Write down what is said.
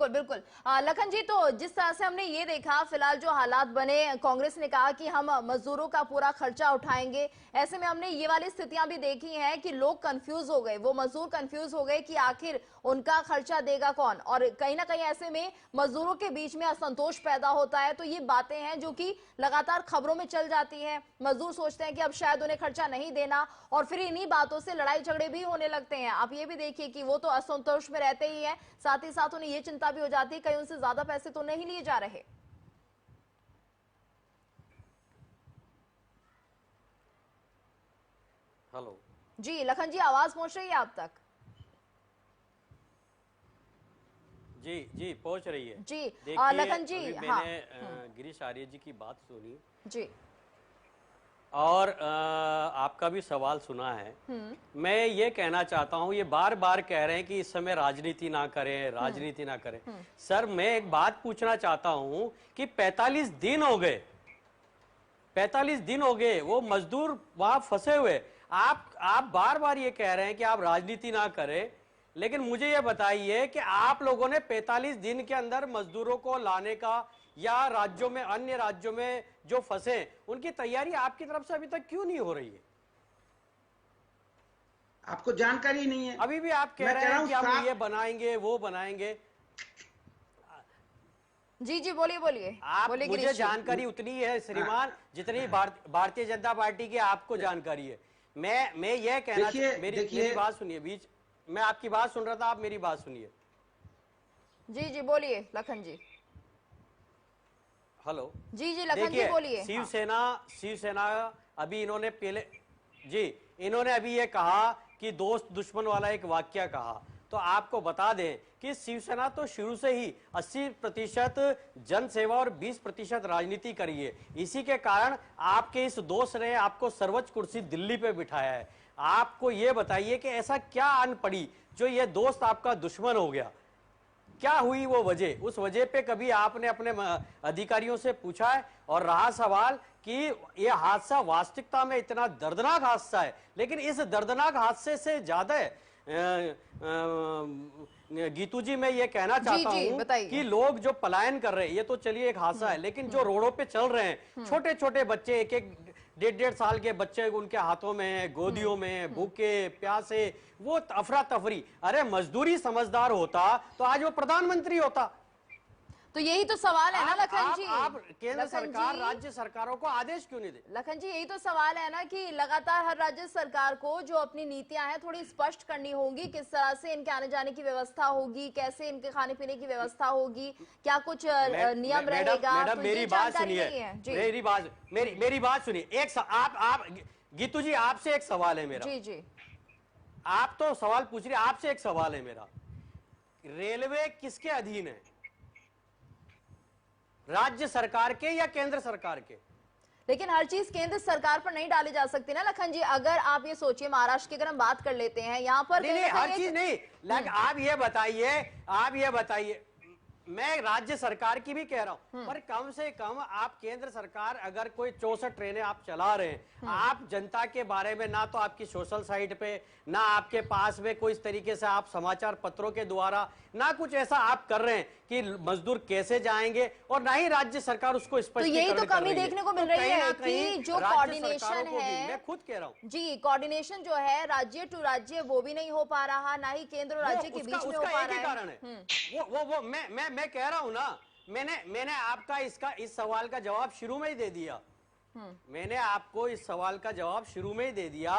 बिल्कुल बिल्कुल। लखन जी, तो जिस तरह से हमने ये देखा फिलहाल जो हालात बने, कांग्रेस ने कहा कि हम मजदूरों का पूरा खर्चा उठाएंगे। ऐसे में हमने ये वाली स्थितियां भी देखी हैं कि लोग कंफ्यूज हो गए, वो मजदूर कंफ्यूज हो गए कि आखिर उनका खर्चा देगा कौन, और कहीं ना कहीं ऐसे में मजदूरों के बीच में असंतोष पैदा होता है। तो ये बातें हैं जो कि लगातार खबरों में चल जाती हैं। मजदूर सोचते हैं कि अब शायद उन्हें खर्चा नहीं देना, और फिर इन्हीं बातों से लड़ाई झगड़े भी होने लगते हैं। आप ये भी देखिए कि वो तो असंतोष में रहते ही है, साथ ही साथ उन्हें ये चिंता भी हो जाती है कहीं उनसे ज्यादा पैसे तो नहीं लिए जा रहे। हेलो जी लखन जी, आवाज पहुंच रही है आप तक? जी जी, पहुंच रही है। जी देखिए, लखन जी, अभी हाँ। मैंने गिरीश आर्य जी की बात सुनी जी। और आपका भी सवाल सुना है। मैं ये कहना चाहता हूं, ये बार बार कह रहे हैं कि इस समय राजनीति ना करें, राजनीति ना करें। सर, मैं एक बात पूछना चाहता हूं कि 45 दिन हो गए, 45 दिन हो गए वो मजदूर वहां फंसे हुए। आप बार बार ये कह रहे हैं कि आप राजनीति ना करें, लेकिन मुझे ये बताइए कि आप लोगों ने 45 दिन के अंदर मजदूरों को लाने का या राज्यों में, अन्य राज्यों में जो फंसे, उनकी तैयारी आपकी तरफ से अभी तक क्यों नहीं हो रही है? आपको जानकारी नहीं है। अभी भी आप कह रहे हैं कि हम ये बनाएंगे, वो बनाएंगे। जी जी, बोलिए बोलिए। आप बोलिए मुझे गिरीश जी। जानकारी उतनी है श्रीमान जितनी भारतीय जनता पार्टी की आपको जानकारी है। मैं ये कहना, मेरी बात सुनिए, बीच मैं आपकी बात सुन रहा था, आप मेरी बात सुनिए। जी जी, बोलिए लखन जी। हेलो जी जी लखन जी, बोलिए। शिवसेना अभी इन्होंने इन्होंने अभी ये कहा कि दोस्त दुश्मन वाला एक वाक्य कहा। तो आपको बता दें कि शिवसेना तो शुरू से ही 80% जनसेवा और 20% राजनीति करी है। इसी के कारण आपके इस दोस्त ने आपको सर्वोच्च कुर्सी दिल्ली पे बिठाया है। आपको ये बताइए कि ऐसा क्या अन पड़ी जो ये दोस्त आपका दुश्मन हो गया? क्या हुई वो वजह? उस वजह पे कभी आपने अपने अधिकारियों से पूछा है? और रहा सवाल कि ये हादसा वास्तविकता में इतना दर्दनाक हादसा है, लेकिन इस दर्दनाक हादसे से ज्यादा गीतू जी, मैं ये कहना चाहता हूं कि लोग जो पलायन कर रहे हैं, ये तो चलिए एक हादसा है, लेकिन जो रोडों पे चल रहे हैं, छोटे छोटे बच्चे, एक एक डेढ़ साल के बच्चे उनके हाथों में है, गोदियों में, भूखे प्यासे, वो अफरा तफरी। अरे मजदूरी समझदार होता तो आज वो प्रधानमंत्री होता। तो यही तो सवाल है ना लखन जी, आप केंद्र सरकार राज्य सरकारों को आदेश क्यों नहीं दे? लखन जी, यही तो सवाल है ना कि लगातार हर राज्य सरकार को जो अपनी नीतियां हैं थोड़ी स्पष्ट करनी होगी। किस तरह से इनके आने जाने की व्यवस्था होगी, कैसे इनके खाने पीने की व्यवस्था होगी, क्या कुछ नियम रहेगा? मैडम, मेरी बात सुनिए, मेरी बात सुनिए। आप गीतू जी, आपसे एक सवाल है मेरा। जी जी, आप तो सवाल पूछ रहे, आपसे एक सवाल है मेरा। रेलवे किसके अधीन है, राज्य सरकार के या केंद्र सरकार के? लेकिन हर चीज केंद्र सरकार पर नहीं डाली जा सकती ना लखन जी। अगर आप ये सोचिए, महाराष्ट्र की अगर हम बात कर लेते हैं, यहाँ पर नहीं, हर चीज नहीं। आप ये बताइए, मैं राज्य सरकार की भी कह रहा हूं, पर कम से कम आप केंद्र सरकार अगर कोई 64 ट्रेनें आप चला रहे हैं, आप जनता के बारे में ना तो आपकी सोशल साइट पे, ना आपके पास में कोई इस तरीके से आप समाचार पत्रों के द्वारा ना कुछ ऐसा आप कर रहे हैं कि मजदूर कैसे जाएंगे, और ना ही राज्य सरकार उसको स्पष्ट। तो यही तो कमी देखने को मिल रही है कि जो कोऑर्डिनेशन है, मैं खुद कह रहा हूं जी, कोऑर्डिनेशन जो है राज्य टू राज्य वो भी नहीं हो पा रहा, ना ही केंद्र और राज्य के बीच में हो पा रहा है। कारण है वो मैं कह रहा हूं ना, मैंने आपका इस सवाल का जवाब शुरू में ही दे दिया। मैंने आपको इस सवाल का जवाब शुरू में ही दे दिया।